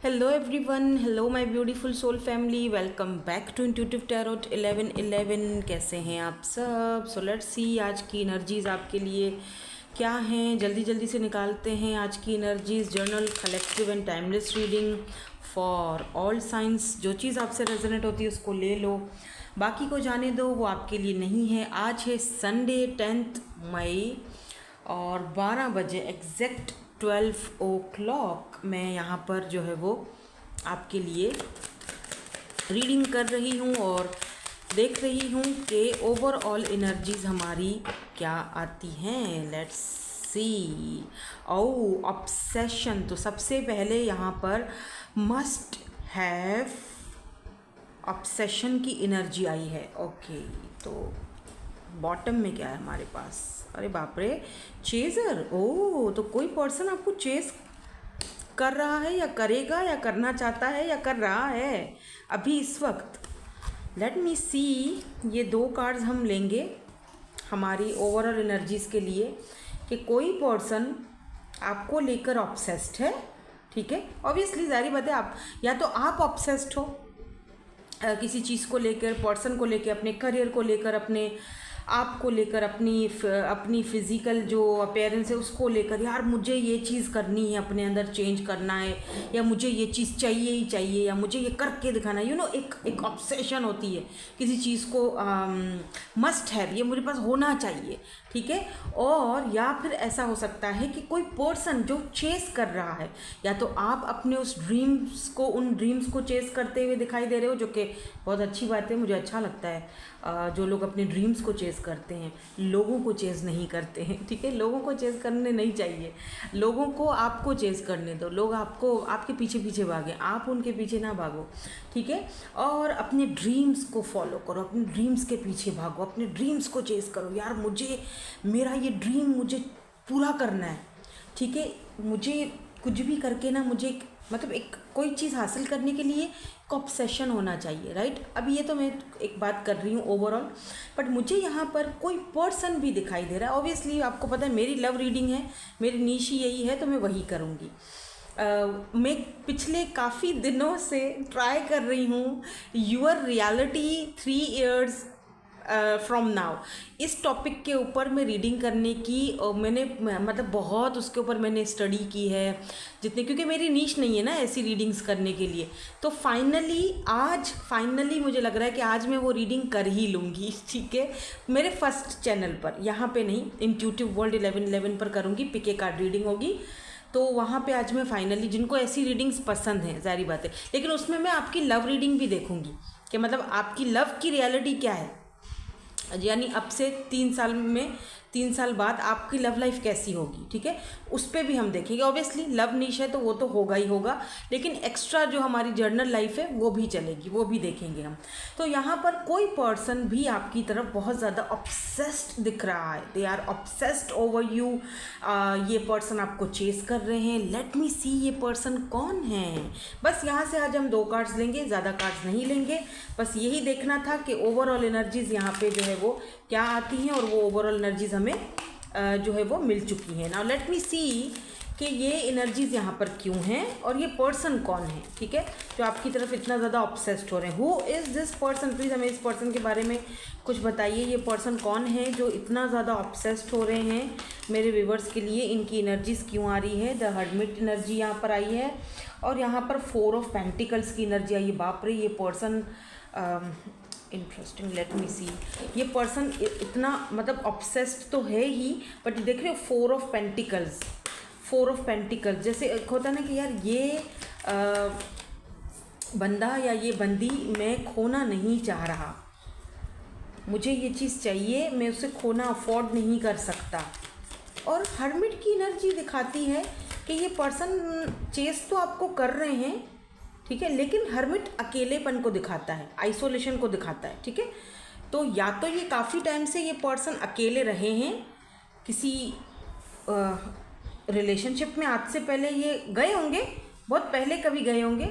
Hello everyone, hello my beautiful soul family, welcome back to Intuitive Tarot 1111। कैसे हैं आप सब? सो लेट्स सी आज की एनर्जीज आपके लिए क्या हैं। जल्दी जल्दी से निकालते हैं आज की energies. Journal collective and timeless reading for all science. जो चीज़ आपसे रेजोनेट होती है उसको ले लो, बाकी को जाने दो, वो आपके लिए नहीं है। आज है संडे 10 मई और 12 बजे एग्जैक्ट 12 o'clock मैं यहाँ पर जो है वो आपके लिए रीडिंग कर रही हूँ और देख रही हूँ कि ओवरऑल एनर्जीज हमारी क्या आती हैं। Let's see. ऑब्सेशन। तो सबसे पहले यहाँ पर मस्ट हैव ऑब्सेशन की एनर्जी आई है। ओके, तो बॉटम में क्या है हमारे पास? अरे बाप रे, चेजर। ओह, तो कोई पर्सन आपको चेस कर रहा है या करेगा या करना चाहता है या कर रहा है अभी इस वक्त। लेट मी सी। ये दो कार्ड्स हम लेंगे हमारी ओवरऑल एनर्जीज के लिए कि कोई पर्सन आपको लेकर ऑब्सेस्ड है। ठीक है, ऑब्वियसली जारी बात है, आप या तो आप ऑब्सेस्ड हो किसी चीज़ को लेकर, पर्सन को लेकर, अपने करियर को लेकर, अपने आप को लेकर, अपनी फिज़िकल जो अपीयरेंस है उसको लेकर, यार मुझे ये चीज़ करनी है, अपने अंदर चेंज करना है, या मुझे ये चीज़ चाहिए ही चाहिए, या मुझे ये करके दिखाना है। एक ऑब्सेशन होती है किसी चीज़ को, मस्ट हैव, ये मुझे पास होना चाहिए। ठीक है, और या फिर ऐसा हो सकता है कि कोई पर्सन जो चेस कर रहा है, या तो आप अपने उस ड्रीम्स को, उन ड्रीम्स को चेस करते हुए दिखाई दे रहे हो, जो कि बहुत अच्छी बात है, मुझे अच्छा लगता है जो लोग अपने ड्रीम्स को चेस करते हैं, लोगों को चेस नहीं करते हैं। ठीक है, लोगों को चेस करने नहीं चाहिए, लोगों को आपको चेस करने दो। लोग आपको, आपके पीछे पीछे भागें, आप उनके पीछे ना भागो। ठीक है, और अपने ड्रीम्स को फॉलो करो, अपने ड्रीम्स के पीछे भागो, अपने ड्रीम्स को चेस करो। यार मुझे, मेरा ये ड्रीम मुझे पूरा करना है। ठीक है, मुझे कुछ भी करके ना, मुझे मतलब एक कोई चीज़ हासिल करने के लिए एक ऑब्सेशन होना चाहिए। राइट, अभी ये तो मैं एक बात कर रही हूँ ओवरऑल, बट मुझे यहाँ पर कोई पर्सन भी दिखाई दे रहा है। ऑब्वियसली आपको पता है मेरी लव रीडिंग है, मेरी नीश ही यही है, तो मैं वही करूँगी। मैं पिछले काफ़ी दिनों से ट्राई कर रही हूँ your reality 3 years from now, इस टॉपिक के ऊपर मैं रीडिंग करने की, और मैंने मतलब बहुत उसके ऊपर मैंने स्टडी की है जितने, क्योंकि मेरी नीश नहीं है ना ऐसी रीडिंग्स करने के लिए। तो फाइनली मुझे लग रहा है कि आज मैं वो रीडिंग कर ही लूँगी। ठीक है, मेरे फर्स्ट चैनल पर, यहाँ पे नहीं, इंट्यूटिव वर्ल्ड 1111 पर करूँगी, पिके कार्ड रीडिंग होगी। तो वहाँ पे आज मैं फाइनली, जिनको ऐसी रीडिंग्स पसंद हैं, जारी बात है, लेकिन उसमें मैं आपकी लव रीडिंग भी देखूँगी कि मतलब आपकी लव की रियलिटी क्या है, यानी अब से 3 साल बाद आपकी लव लाइफ कैसी होगी। ठीक है, उस पर भी हम देखेंगे। ऑब्वियसली लव नीश है तो वो तो होगा ही होगा, लेकिन एक्स्ट्रा जो हमारी जर्नल लाइफ है वो भी चलेगी, वो भी देखेंगे हम। तो यहाँ पर कोई पर्सन भी आपकी तरफ बहुत ज़्यादा ऑब्सेस्ड दिख रहा है, they are obsessed over you. ये पर्सन आपको चेस कर रहे हैं। लेट मी सी, ये पर्सन कौन है। बस यहाँ से आज हम 2 कार्ड्स लेंगे, ज़्यादा कार्ड्स नहीं लेंगे। बस यही देखना था कि ओवरऑल एनर्जीज यहाँ पे जो है वो क्या आती हैं, और वो ओवरऑल एनर्जीज हमें जो है वो मिल चुकी हैं। नाउ लेट मी सी कि ये एनर्जीज यहाँ पर क्यों हैं और ये पर्सन कौन है। ठीक है, जो आपकी तरफ इतना ज़्यादा ऑब्सेस्ड हो रहे हैं। Who is this person? Please हमें इस पर्सन के बारे में कुछ बताइए। ये पर्सन कौन है जो इतना ज़्यादा ऑब्सेस्ड हो रहे हैं मेरे व्यूवर्स के लिए? इनकी एनर्जीज क्यों आ रही है? द हर्मिट एनर्जी यहाँ पर आई है, और यहाँ पर 4 of Pentacles की एनर्जी आई है। बाप रे, ये पर्सन इंटरेस्टिंग। लेट मी सी, ये पर्सन इतना मतलब ऑब्सेस्ड तो है ही, बट देख रहे हो 4 of Pentacles, जैसे एक होता है ना कि यार ये बंदा या ये बंदी मैं खोना नहीं चाह रहा, मुझे ये चीज़ चाहिए, मैं उसे खोना अफोर्ड नहीं कर सकता। और हर्मिट की एनर्जी दिखाती है कि ये पर्सन चेस तो आपको कर रहे हैं, ठीक है, लेकिन हर्मिट अकेलेपन को दिखाता है, आइसोलेशन को दिखाता है। ठीक है, तो या तो ये काफ़ी टाइम से ये पर्सन अकेले रहे हैं किसी रिलेशनशिप में, आज से पहले ये गए होंगे, बहुत पहले कभी गए होंगे,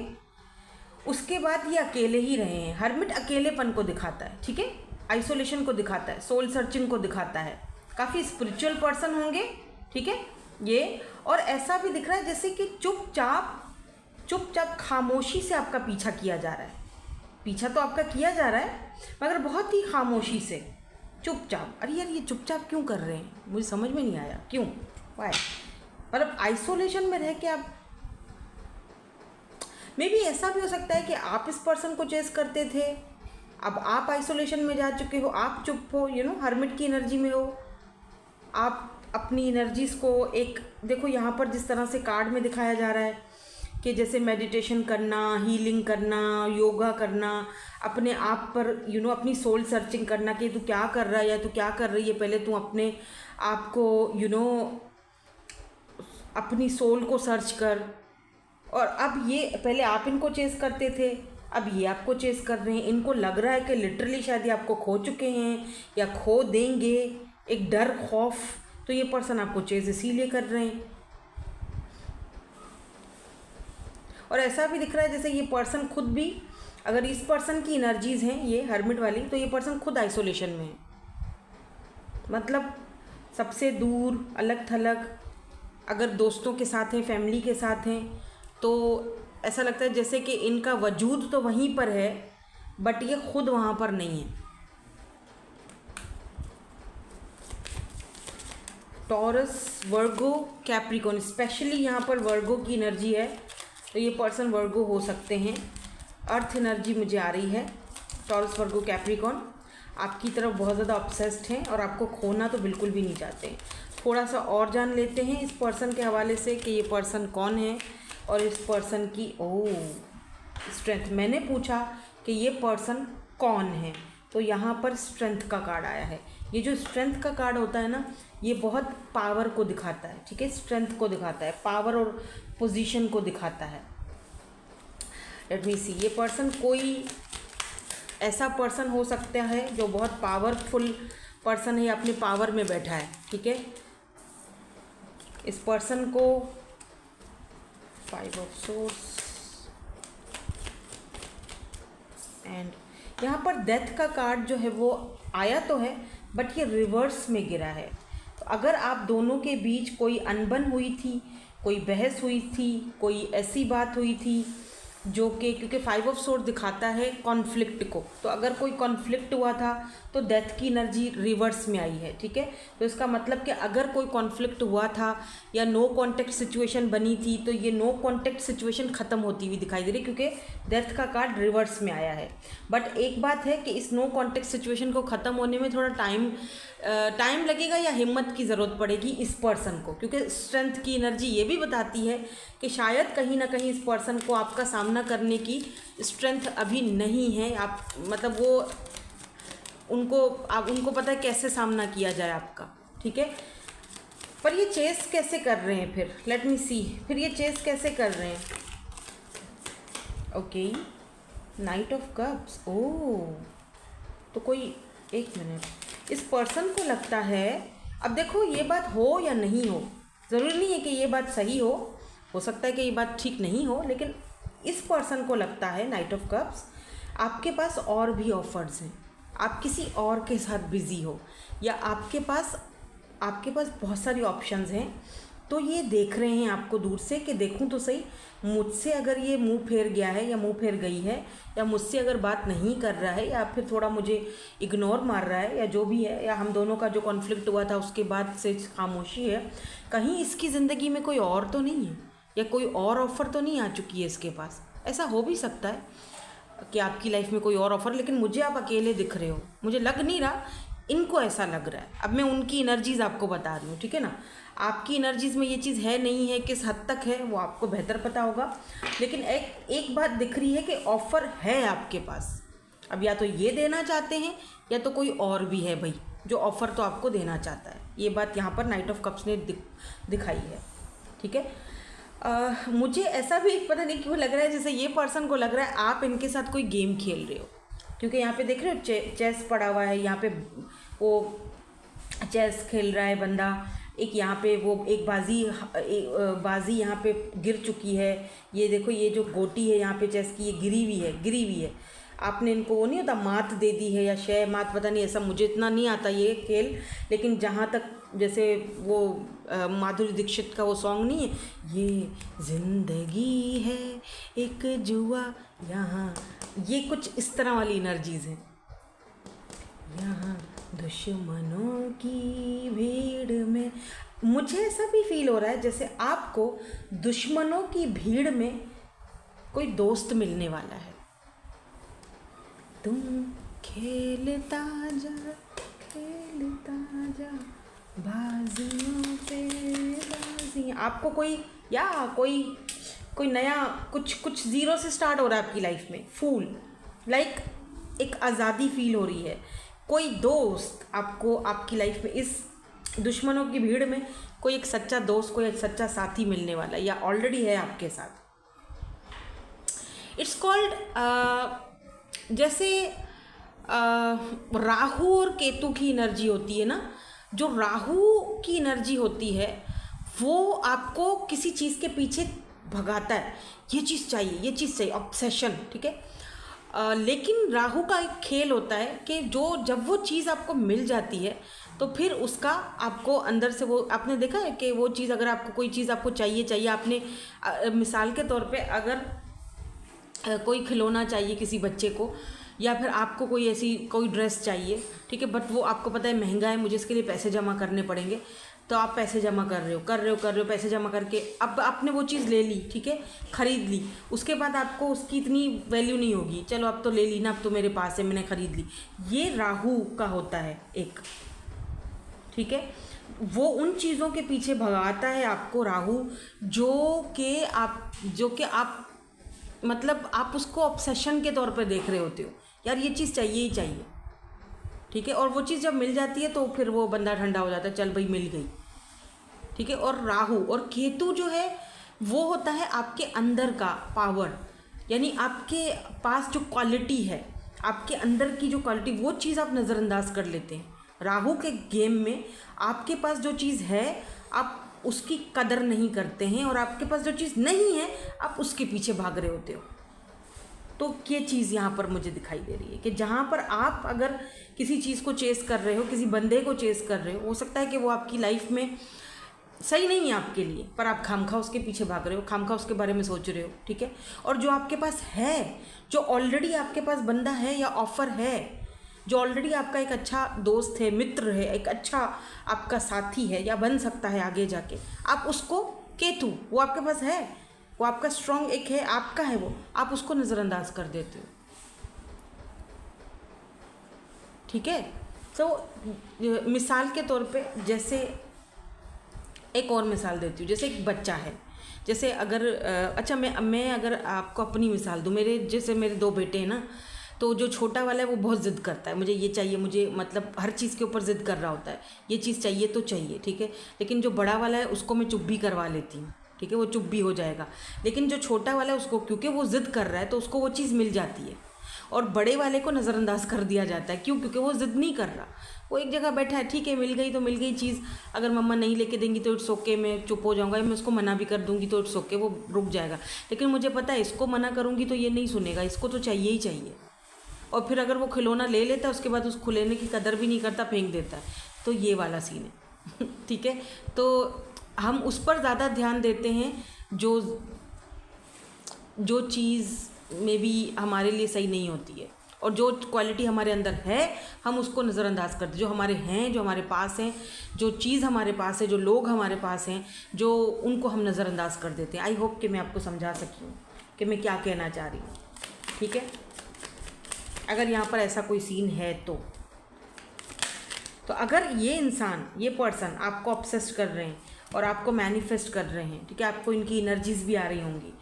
उसके बाद ये अकेले ही रहे हैं। हर्मिट अकेलेपन को दिखाता है। ठीक है, आइसोलेशन को दिखाता है, सोल सर्चिंग को दिखाता है। काफ़ी स्पिरिचुअल पर्सन होंगे। ठीक है, ये और ऐसा भी दिख रहा है जैसे कि चुपचाप खामोशी से आपका पीछा किया जा रहा है। पीछा तो आपका किया जा रहा है मगर बहुत ही खामोशी से, चुपचाप। अरे यार ये चुपचाप क्यों कर रहे हैं, मुझे समझ में नहीं आया क्यों, वाई। मतलब आइसोलेशन में रह के आप, मे बी ऐसा भी हो सकता है कि आप इस पर्सन को चेस करते थे, अब आप आइसोलेशन में जा चुके हो, आप चुप हो, हर्मिट की एनर्जी में हो। आप अपनी एनर्जीज़ को एक, देखो यहाँ पर जिस तरह से कार्ड में दिखाया जा रहा है कि जैसे मेडिटेशन करना, हीलिंग करना, योगा करना, अपने आप पर अपनी सोल सर्चिंग करना कि तू क्या कर रहा है या तू क्या कर रही है, पहले तू अपने आप को अपनी सोल को सर्च कर। और अब ये, पहले आप इनको चेस करते थे, अब ये आपको चेस कर रहे हैं। इनको लग रहा है कि लिटरली शायद ये आपको खो चुके हैं या खो देंगे, एक डर, खौफ, तो ये पर्सन आपको चेस इसीलिए कर रहे हैं। और ऐसा भी दिख रहा है जैसे ये पर्सन खुद भी, अगर इस पर्सन की एनर्जीज़ हैं ये हर्मिट वाली, तो ये पर्सन खुद आइसोलेशन में है, मतलब सबसे दूर, अलग थलग। अगर दोस्तों के साथ हैं, फैमिली के साथ हैं, तो ऐसा लगता है जैसे कि इनका वजूद तो वहीं पर है बट ये खुद वहाँ पर नहीं है। टॉरस, वर्गो, कैप्रिकॉन, स्पेशली यहाँ पर वर्गो की एनर्जी है, तो ये पर्सन वर्गो हो सकते हैं। अर्थ एनर्जी मुझे आ रही है, टॉरस, वर्गो, कैप्रिकॉन आपकी तरफ बहुत ज़्यादा ऑब्सेस्ड हैं और आपको खोना तो बिल्कुल भी नहीं चाहते। थोड़ा सा और जान लेते हैं इस पर्सन के हवाले से कि ये पर्सन कौन है और इस पर्सन की स्ट्रेंथ। मैंने पूछा कि ये पर्सन कौन है, तो यहाँ पर स्ट्रेंथ का कार्ड आया है। ये जो स्ट्रेंथ का कार्ड होता है ना, ये बहुत पावर को दिखाता है, ठीक है, स्ट्रेंथ को दिखाता है, पावर और पोजीशन को दिखाता है। लेट मी सी, ये पर्सन कोई ऐसा पर्सन हो सकता है जो बहुत पावरफुल पर्सन है, अपने पावर में बैठा है, ठीक है। इस पर्सन को 5 ऑफ सोर्स एंड यहाँ पर डेथ का कार्ड जो है वो आया तो है बट ये रिवर्स में गिरा है। तो अगर आप दोनों के बीच कोई अनबन हुई थी, कोई बहस हुई थी, कोई ऐसी बात हुई थी जो कि, क्योंकि 5 ऑफ सोर्ड दिखाता है कॉन्फ्लिक्ट को, तो अगर कोई कॉन्फ्लिक्ट हुआ था तो डेथ की एनर्जी रिवर्स में आई है, ठीक है। तो इसका मतलब कि अगर कोई कॉन्फ्लिक्ट हुआ था या नो कॉन्टेक्ट सिचुएशन बनी थी तो ये नो कॉन्टेक्ट सिचुएशन ख़त्म होती हुई दिखाई दे रही, क्योंकि डेथ का कार्ड रिवर्स में आया है। बट एक बात है कि इस नो कॉन्टेक्ट सिचुएशन को ख़त्म होने में थोड़ा टाइम लगेगा या हिम्मत की ज़रूरत पड़ेगी इस पर्सन को, क्योंकि स्ट्रेंथ की एनर्जी ये भी बताती है कि शायद कहीं ना कहीं इस पर्सन को आपका सामना करने की स्ट्रेंथ अभी नहीं है। आप मतलब वो उनको पता है कैसे सामना किया जाए आपका, ठीक है। पर ये चेस कैसे कर रहे हैं फिर, लेट मी सी, फिर ये चेस कैसे कर रहे हैं। ओके, नाइट ऑफ कप्स, तो कोई, एक मिनट, इस पर्सन को लगता है, अब देखो ये बात हो या नहीं हो, ज़रूरी नहीं है कि ये बात सही हो सकता है कि ये बात ठीक नहीं हो, लेकिन इस पर्सन को लगता है, नाइट ऑफ कप्स, आपके पास और भी ऑफर्स हैं, आप किसी और के साथ बिज़ी हो या आपके पास बहुत सारी ऑप्शंस हैं। तो ये देख रहे हैं आपको दूर से कि देखूं तो सही, मुझसे अगर ये मुंह फेर गया है या मुंह फेर गई है या मुझसे अगर बात नहीं कर रहा है या फिर थोड़ा मुझे इग्नोर मार रहा है या जो भी है, या हम दोनों का जो कॉन्फ्लिक्ट हुआ था उसके बाद से खामोशी है, कहीं इसकी ज़िंदगी में कोई और तो नहीं है या कोई और ऑफ़र तो नहीं आ चुकी है इसके पास। ऐसा हो भी सकता है कि आपकी लाइफ में कोई और ऑफ़र, लेकिन मुझे आप अकेले दिख रहे हो, मुझे लग नहीं रहा, इनको ऐसा लग रहा है। अब मैं उनकी एनर्जीज़ आपको बता रही हूँ, ठीक है ना। आपकी एनर्जीज़ में ये चीज़ है नहीं है, किस हद तक है वो आपको बेहतर पता होगा, लेकिन एक बात दिख रही है कि ऑफ़र है आपके पास। अब या तो ये देना चाहते हैं या तो कोई और भी है भाई जो ऑफ़र तो आपको देना चाहता है। ये बात यहाँ पर नाइट ऑफ कप्स ने दिखाई है, ठीक है। मुझे ऐसा भी पता नहीं क्यों लग रहा है जैसे ये पर्सन को लग रहा है आप इनके साथ कोई गेम खेल रहे हो, क्योंकि यहाँ पे देख रहे हो चेस पड़ा हुआ है, यहाँ पे वो चेस खेल रहा है बंदा, एक यहाँ पे वो एक बाजी यहाँ पे गिर चुकी है। ये देखो ये जो गोटी है यहाँ पे चेस की, ये गिरी हुई है। आपने इनको वो नहीं होता मात दे दी है या शय मात, पता नहीं, ऐसा मुझे इतना नहीं आता ये खेल, लेकिन जहाँ तक जैसे वो माधुरी दीक्षित का वो सॉन्ग नहीं है, ये जिंदगी है एक जुआ यहाँ, ये कुछ इस तरह वाली एनर्जीज हैं। यहाँ दुश्मनों की भीड़ में, मुझे ऐसा भी फील हो रहा है जैसे आपको दुश्मनों की भीड़ में कोई दोस्त मिलने वाला है। तुम खेलता जा बाजियों पे बाजियाँ, आपको कोई या कोई नया कुछ ज़ीरो से स्टार्ट हो रहा है आपकी लाइफ में। फूल लाइक एक आज़ादी फील हो रही है। कोई दोस्त आपको आपकी लाइफ में, इस दुश्मनों की भीड़ में कोई एक सच्चा दोस्त, कोई एक सच्चा साथी मिलने वाला है या ऑलरेडी है आपके साथ। इट्स कॉल्ड जैसे राहु और केतु की एनर्जी होती है ना, जो राहु की एनर्जी होती है वो आपको किसी चीज़ के पीछे भगाता है, ये चीज़ चाहिए, ऑब्सेशन, ठीक है। लेकिन राहु का एक खेल होता है कि जब वो चीज़ आपको मिल जाती है तो फिर उसका आपको अंदर से, वो आपने देखा है कि वो चीज़, अगर आपको कोई चीज़ आपको चाहिए, आपने मिसाल के तौर पे अगर कोई खिलौना चाहिए किसी बच्चे को, या फिर आपको कोई ड्रेस चाहिए, ठीक है, बट वो आपको पता है महंगा है, मुझे इसके लिए पैसे जमा करने पड़ेंगे, तो आप पैसे जमा कर रहे हो, पैसे जमा करके अब आपने वो चीज़ ले ली, ठीक है, ख़रीद ली। उसके बाद आपको उसकी इतनी वैल्यू नहीं होगी, चलो अब तो ले ली ना, अब तो मेरे पास है, मैंने ख़रीद ली। ये राहु का होता है एक, ठीक है। वो उन चीज़ों के पीछे भगाता है आपको राहु, जो कि आप मतलब आप उसको ऑब्सेशन के तौर पे देख रहे होते हो, यार ये चीज़ चाहिए ही चाहिए, ठीक है। और वो चीज़ जब मिल जाती है तो फिर वो बंदा ठंडा हो जाता है, चल भाई मिल गई, ठीक है। और राहु और केतु जो है वो होता है आपके अंदर का पावर, यानी आपके पास जो क्वालिटी है, आपके अंदर की जो क्वालिटी, वो चीज़ आप नज़रअंदाज कर लेते हैं। राहु के गेम में आपके पास जो चीज़ है आप उसकी कदर नहीं करते हैं, और आपके पास जो चीज़ नहीं है आप उसके पीछे भाग रहे होते हो। तो ये चीज़ यहाँ पर मुझे दिखाई दे रही है कि जहाँ पर आप अगर किसी चीज़ को चेस कर रहे हो, किसी बंदे को चेस कर रहे हो सकता है कि वो आपकी लाइफ में सही नहीं है आपके लिए, पर आप खामखा उसके पीछे भाग रहे हो, खामखा उसके बारे में सोच रहे हो, ठीक है। और जो आपके पास है, जो ऑलरेडी आपके पास बंदा है या ऑफ़र है, जो ऑलरेडी आपका एक अच्छा दोस्त है, मित्र है, एक अच्छा आपका साथी है या बन सकता है आगे जाके, आप उसको, केतु वो आपके पास है, वो आपका स्ट्रॉन्ग एक है, आपका है वो, आप उसको नज़रअंदाज कर देते हो, ठीक है। तो मिसाल के तौर पे, जैसे एक और मिसाल देती हूँ, जैसे एक बच्चा है, जैसे अगर अच्छा मैं अगर आपको अपनी मिसाल दूँ, मेरे 2 बेटे हैं ना, तो जो छोटा वाला है वो बहुत ज़िद करता है, मुझे ये चाहिए, मुझे मतलब हर चीज़ के ऊपर ज़िद कर रहा होता है, ये चीज़ चाहिए तो चाहिए, ठीक है। लेकिन जो बड़ा वाला है उसको मैं चुप भी करवा लेती हूँ, ठीक है, वो चुप भी हो जाएगा। लेकिन जो छोटा वाला है उसको, क्योंकि वो ज़िद कर रहा है तो उसको वो चीज़ मिल जाती है, और बड़े वाले को नज़रअंदाज कर दिया जाता है। क्यों? क्योंकि वो ज़िद नहीं कर रहा, वो एक जगह बैठा है, ठीक है, मिल गई तो मिल गई चीज़, अगर मम्मा नहीं लेके देंगी तो इट्स ओके, मैं चुप हो जाऊँगा, मैं उसको मना भी कर दूँगी तो इट्स ओके, वो रुक जाएगा। लेकिन मुझे पता है इसको मना करूँगी तो ये नहीं सुनेगा, इसको तो चाहिए ही चाहिए, और फिर अगर वो खिलौना ले लेता है उसके बाद उस खिलौने की कदर भी नहीं करता, फेंक देता है। तो ये वाला सीन है ठीक है। तो हम उस पर ज़्यादा ध्यान देते हैं जो चीज़ में भी हमारे लिए सही नहीं होती है, और जो क्वालिटी हमारे अंदर है हम उसको नज़रअंदाज करते हैं। जो हमारे हैं, जो हमारे पास हैं, जो चीज़ हमारे पास है, जो लोग हमारे पास हैं, जो उनको हम नज़रअंदाज कर देते हैं। आई होप कि मैं आपको समझा सकी हूँ कि मैं क्या कहना चाह रही हूँ, ठीक है। अगर यहाँ पर ऐसा कोई सीन है तो अगर ये इंसान, ये पर्सन आपको ऑब्सेस्ड कर रहे हैं और आपको मैनिफेस्ट कर रहे हैं, ठीक है, आपको इनकी एनर्जीज़ भी आ रही होंगी,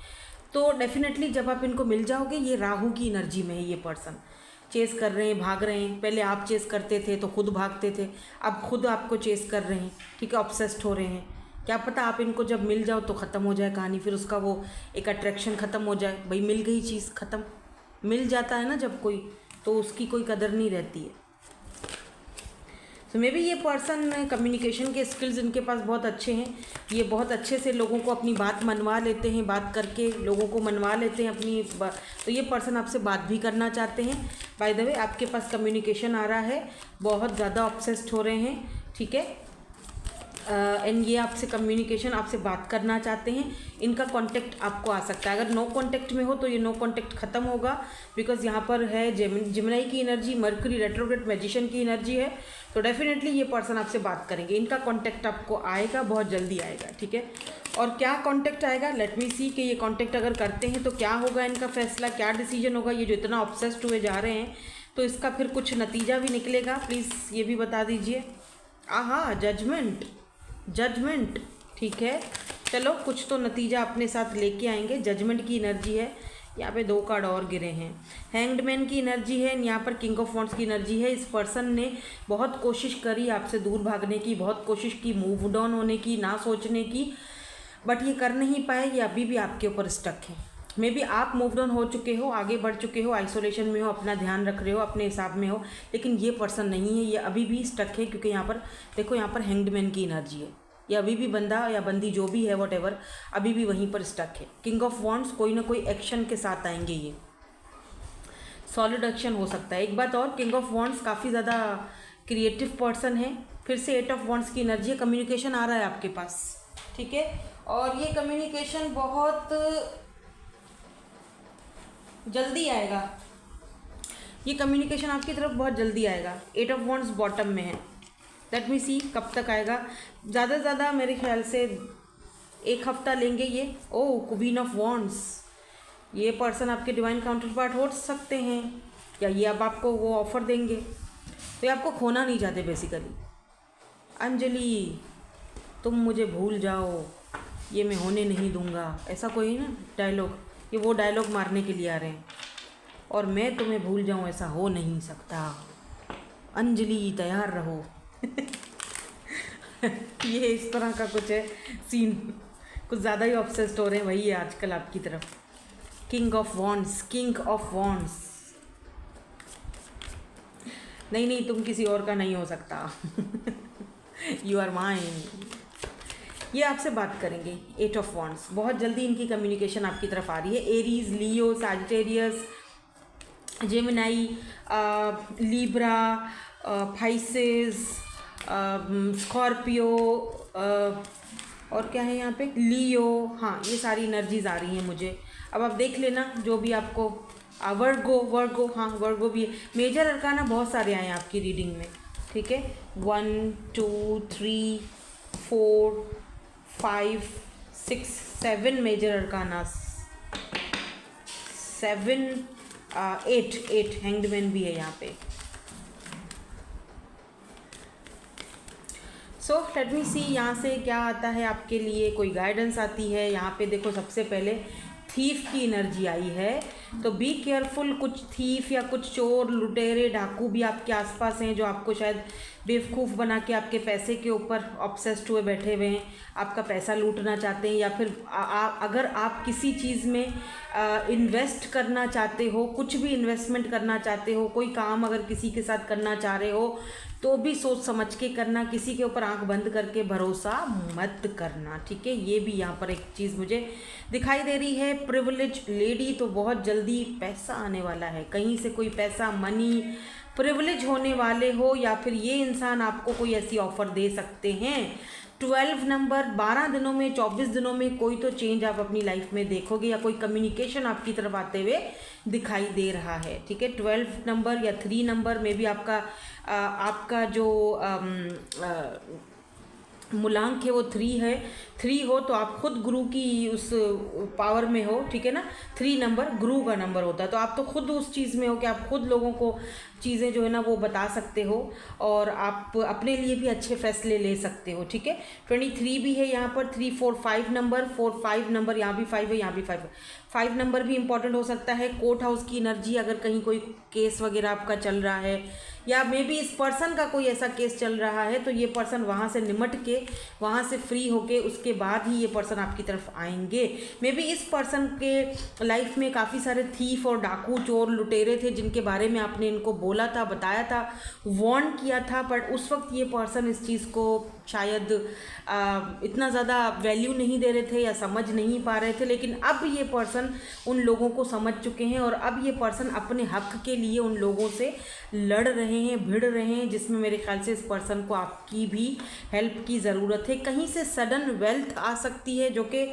तो डेफिनेटली जब आप इनको मिल जाओगे, ये राहु की एनर्जी में है, ये पर्सन चेस कर रहे हैं, भाग रहे हैं। पहले आप चेस करते थे तो खुद भागते थे, अब खुद आपको चेस कर रहे हैं, ठीक है, ऑब्सेस्ड हो रहे हैं। क्या पता आप इनको जब मिल जाओ तो ख़त्म हो जाए कहानी, फिर उसका वो एक अट्रैक्शन ख़त्म हो जाए, भाई मिल गई चीज़, ख़त्म। मिल जाता है ना जब कोई, तो उसकी कोई कदर नहीं रहती है। तो मे बी ये पर्सन, कम्युनिकेशन के स्किल्स इनके पास बहुत अच्छे हैं, ये बहुत अच्छे से लोगों को अपनी बात मनवा लेते हैं, बात करके लोगों को मनवा लेते हैं अपनी तो ये पर्सन आपसे बात भी करना चाहते हैं। बाय द वे आपके पास कम्युनिकेशन आ रहा है, बहुत ज़्यादा ऑब्सेस्ड हो रहे हैं, ठीक है। एंड ये आपसे कम्युनिकेशन, आपसे बात करना चाहते हैं, इनका कांटेक्ट आपको आ सकता है। अगर नो कांटेक्ट में हो तो ये नो कांटेक्ट ख़त्म होगा, बिकॉज यहाँ पर है जिमनाई की एनर्जी, मर्क्यूरी रेट्रोग्रेड मैजिशियन की एनर्जी है, तो डेफिनेटली ये पर्सन आपसे बात करेंगे। इनका कांटेक्ट आपको आएगा, बहुत जल्दी आएगा, ठीक है। और क्या कांटेक्ट आएगा, लेट मी सी कि ये कांटेक्ट अगर करते हैं तो क्या होगा, इनका फैसला, क्या डिसीजन होगा। ये जो इतना ऑब्सेस्ड हुए जा रहे हैं तो इसका फिर कुछ नतीजा भी निकलेगा, प्लीज़ ये भी बता दीजिए। आहा, जजमेंट, जजमेंट, ठीक है। चलो, कुछ तो नतीजा अपने साथ लेके आएंगे। जजमेंट की एनर्जी है, यहाँ पे 2 कार्ड और गिरे हैं। हैंग्ड मैन की एनर्जी है, यहाँ पर किंग ऑफ वॉन्ड्स की एनर्जी है। इस पर्सन ने बहुत कोशिश करी आपसे दूर भागने की, बहुत कोशिश की मूव डाउन होने की, ना सोचने की, बट ये कर नहीं पाए। ये अभी भी आपके ऊपर स्टक है। मे बी आप मूव डाउन हो चुके हो, आगे बढ़ चुके हो, आइसोलेशन में हो, अपना ध्यान रख रहे हो, अपने हिसाब में हो, लेकिन ये पर्सन नहीं है, ये अभी भी स्टक है। क्योंकि यहाँ पर देखो, यहाँ पर हैंग्ड मैन की एनर्जी है। ये अभी भी बंदा या बंदी जो भी है, वट एवर, अभी भी वहीं पर स्टक है। किंग ऑफ वॉन्ड्स, कोई ना कोई एक्शन के साथ आएंगे, ये सॉलिड एक्शन हो सकता है। एक बात और, किंग ऑफ वॉन्ड्स काफ़ी ज़्यादा क्रिएटिव पर्सन है। फिर से 8 ऑफ वॉन्ड्स की एनर्जी है। कम्युनिकेशन आ रहा है आपके पास, ठीक है, और ये कम्युनिकेशन बहुत जल्दी आएगा। ये कम्युनिकेशन आपकी तरफ बहुत जल्दी आएगा। 8 ऑफ वॉन्ड्स बॉटम में है। लेट मी सी कब तक आएगा। ज़्यादा से ज़्यादा मेरे ख्याल से 1 हफ्ता लेंगे ये। ओह, क्वीन ऑफ वॉन्ड्स, ये पर्सन आपके डिवाइन काउंटर पार्ट हो सकते हैं, या ये अब आपको वो ऑफर देंगे। तो ये आपको खोना नहीं चाहते बेसिकली। अंजलि, तुम मुझे भूल जाओ, ये मैं होने नहीं दूंगा, ऐसा कोई ना डायलॉग, ये वो डायलॉग मारने के लिए आ रहे हैं। और मैं तुम्हें भूल जाऊं, ऐसा हो नहीं सकता। अंजलि, तैयार रहो। ये इस तरह का कुछ है सीन, कुछ ज़्यादा ही ऑब्सेस्ड हो रहे हैं, वही है आजकल आपकी तरफ। King of wands, king of wands, नहीं नहीं, तुम किसी और का नहीं हो सकता। You are mine. ये आपसे बात करेंगे। 8 ऑफ वॉन्ड्स, बहुत जल्दी इनकी कम्युनिकेशन आपकी तरफ आ रही है। Aries, Leo, Sagittarius, Gemini, Libra, Pisces, Scorpio, और क्या है यहाँ पे, लियो। हाँ, ये सारी एनर्जीज आ रही हैं मुझे। अब आप देख लेना जो भी आपको। वर्गो, वर्गो, हाँ वर्गो भी है। मेजर अरकाना बहुत सारे आए हैं आपकी रीडिंग में, ठीक है। 1 2 3 4 5 6 7 मेजर अरकानास, 7 8 हैंग्ड मैन भी है यहाँ पे। सो लेट मी सी यहाँ से क्या आता है आपके लिए, कोई गाइडेंस आती है। यहाँ पे देखो, सबसे पहले थीफ की एनर्जी आई है, तो बी केयरफुल। कुछ थीफ या कुछ चोर, लुटेरे, डाकू भी आपके आसपास हैं, जो आपको शायद बेवकूफ़ बना के आपके पैसे के ऊपर ऑब्सेस्ड हुए बैठे हुए हैं, आपका पैसा लूटना चाहते हैं। या फिर अगर आप किसी चीज़ में इन्वेस्ट करना चाहते हो, कुछ भी इन्वेस्टमेंट करना चाहते हो, कोई काम अगर किसी के साथ करना चाह रहे हो, तो भी सोच समझ के करना, किसी के ऊपर आंख बंद करके भरोसा मत करना, ठीक है। ये भी यहाँ पर एक चीज़ मुझे दिखाई दे रही है। प्रिविलेज लेडी, तो बहुत जल्दी पैसा आने वाला है, कहीं से कोई पैसा, मनी, प्रिविलेज होने वाले हो, या फिर ये इंसान आपको कोई ऐसी ऑफ़र दे सकते हैं। 12 नंबर, 12 दिनों में, 24 दिनों में कोई तो चेंज आप अपनी लाइफ में देखोगे, या कोई कम्युनिकेशन आपकी तरफ आते हुए दिखाई दे रहा है, ठीक है। 12 नंबर या 3 नंबर में भी आपका जो मूलांक है वो 3 है। 3 हो तो आप खुद गुरु की उस पावर में हो, ठीक है ना। 3 नंबर गुरु का नंबर होता है, तो आप तो खुद उस चीज़ में हो कि आप खुद लोगों को चीज़ें जो है ना वो बता सकते हो, और आप अपने लिए भी अच्छे फैसले ले सकते हो, ठीक है। 23 भी है यहाँ पर। 3 4 5 नंबर, 4 5 नंबर, यहाँ भी 5 है, यहाँ भी 5 है। 5 नंबर भी इंपॉर्टेंट हो सकता है। कोर्ट हाउस की एनर्जी, अगर कहीं कोई केस वगैरह आपका चल रहा है, या मे बी इस पर्सन का कोई ऐसा केस चल रहा है, तो ये पर्सन वहाँ से निमट के, वहाँ से फ्री होके, उसके बाद ही ये पर्सन आपकी तरफ आएंगे। मे बी इस पर्सन के लाइफ में काफ़ी सारे थीफ और डाकू, चोर, लुटेरे थे, जिनके बारे में आपने इनको बोला था, बताया था, वार्न किया था, बट उस वक्त ये पर्सन इस चीज़ को शायद इतना ज़्यादा वैल्यू नहीं दे रहे थे या समझ नहीं पा रहे थे, लेकिन अब ये पर्सन उन लोगों को समझ चुके हैं और अब ये पर्सन अपने हक के लिए उन लोगों से लड़ रहे हैं, भिड़ रहे हैं, जिसमें मेरे ख्याल से इस पर्सन को आपकी भी हेल्प की ज़रूरत है। कहीं से सडन वेल्थ आ सकती है, जो कि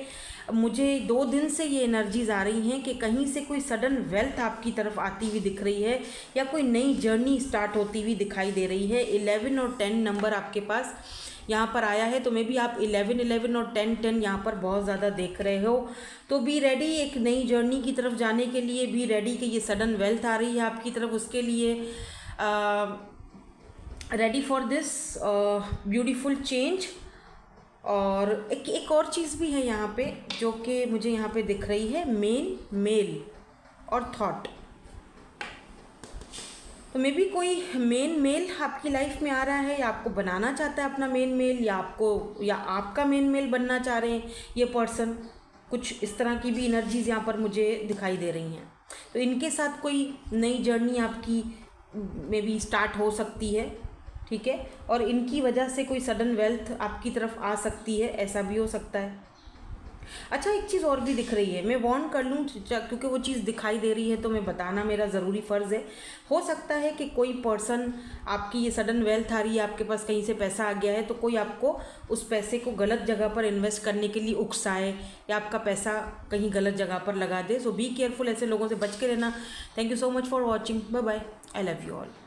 मुझे 2 दिन से ये एनर्जीज आ रही हैं कि कहीं से कोई सडन वेल्थ आपकी तरफ आती हुई दिख रही है या कोई नई जर्नी स्टार्ट होती हुई दिखाई दे रही है। 11 और 10 नंबर आपके पास यहाँ पर आया है, तो मे भी आप 11 और 10 यहाँ पर बहुत ज़्यादा देख रहे हो। तो बी रेडी, एक नई जर्नी की तरफ जाने के लिए बी रेडी कि ये सडन वेल्थ आ रही है आपकी तरफ, उसके लिए ready for this beautiful change. और एक और चीज़ भी है यहाँ पे जो कि मुझे यहाँ पे दिख रही है, मेन मेल और थॉट। तो मे बी कोई मेन मेल आपकी लाइफ में आ रहा है या आपको बनाना चाहता है अपना मेन मेल, या आपका मेन मेल बनना चाह रहे हैं ये पर्सन। कुछ इस तरह की भी एनर्जीज यहाँ पर मुझे दिखाई दे रही हैं। तो इनके साथ कोई नई जर्नी आपकी मे बी स्टार्ट हो सकती है, ठीक है, और इनकी वजह से कोई सडन वेल्थ आपकी तरफ आ सकती है, ऐसा भी हो सकता है। अच्छा, एक चीज़ और भी दिख रही है, मैं वार्न कर लूँ क्योंकि वो चीज़ दिखाई दे रही है तो मैं बताना मेरा ज़रूरी फ़र्ज़ है। हो सकता है कि कोई पर्सन, आपकी ये सडन वेल्थ आ रही है, आपके पास कहीं से पैसा आ गया है, तो कोई आपको उस पैसे को गलत जगह पर इन्वेस्ट करने के लिए उकसाए या आपका पैसा कहीं गलत जगह पर लगा दे। सो बी केयरफुल, ऐसे लोगों से बच के रहना। Thank you so much for watching, bye bye, I love you all.